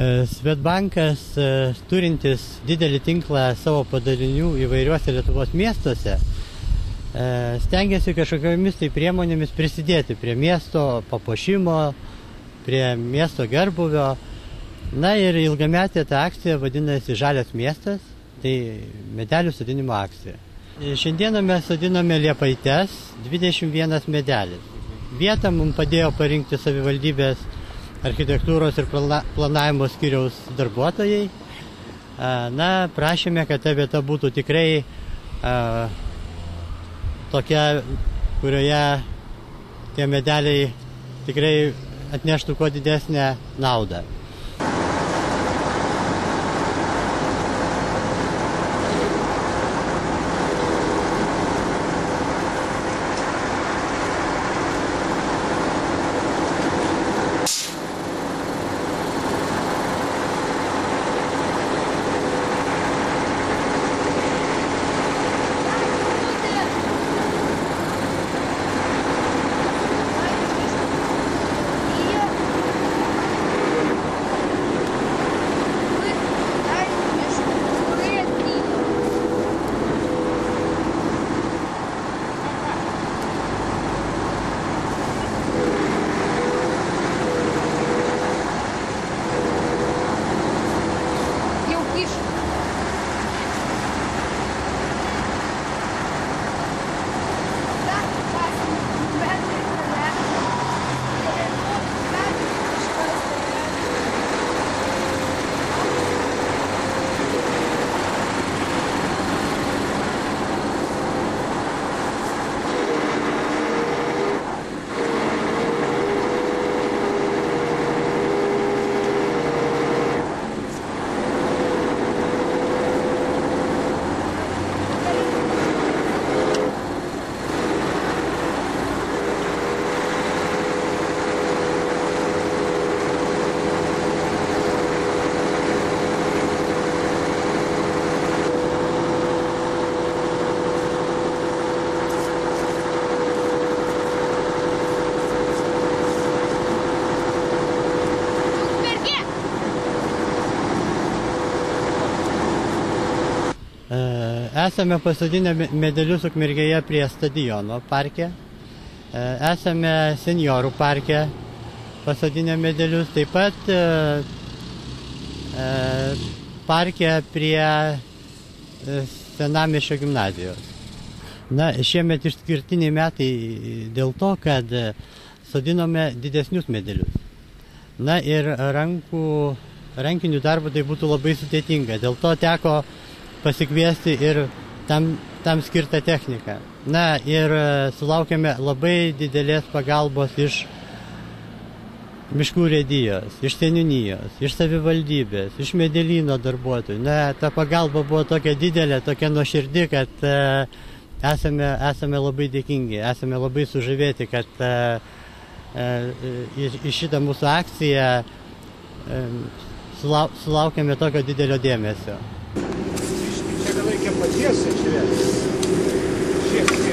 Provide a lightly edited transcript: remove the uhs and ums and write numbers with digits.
Svedbankas, turintis didelį tinklą savo padalinių įvairiuose Lietuvos miestuose, stengiasi kažkokiamis tai priemonėmis prisidėti prie miesto papuošimo, prie miesto gerbūvio. Na ir ilgametė ta akcija vadinasi Žalias miestas, tai medelių sodinimo akcija. Šiandieną mes sodiname liepaites, 21 medelis. Vietą mums padėjo parinkti savivaldybės architektūros ir planavimo skyriaus darbuotojai. Na, prašėme, kad ta vieta būtų tikrai tokia, kurioje tie medeliai tikrai atneštų kuo didesnę naudą. Esame pasodinę medelius Ukmergėje prie stadiono parke, esame senjorų parke pasodinę medelius, taip pat parke prie Senamiesčio gimnazijos. Na, šiemet išskirtiniai metai dėl to, kad sodinome didesnius medelius. Na ir rankinių darbų tai būtų labai sudėtinga, dėl to teko pasikviesti ir tam skirtą techniką. Na ir sulaukėme labai didelės pagalbos iš miškų urėdijos, iš seniūnijos, iš savivaldybės, iš medelyno darbuotojų. Na, ta pagalba buvo tokia didelė, tokia nuoširdi, kad esame labai dėkingi, esame labai sužavėti, kad į šitą mūsų akciją sulaukėme tokio didelio dėmesio. Reikia patiesi, žiūrėti. Šiek tiek.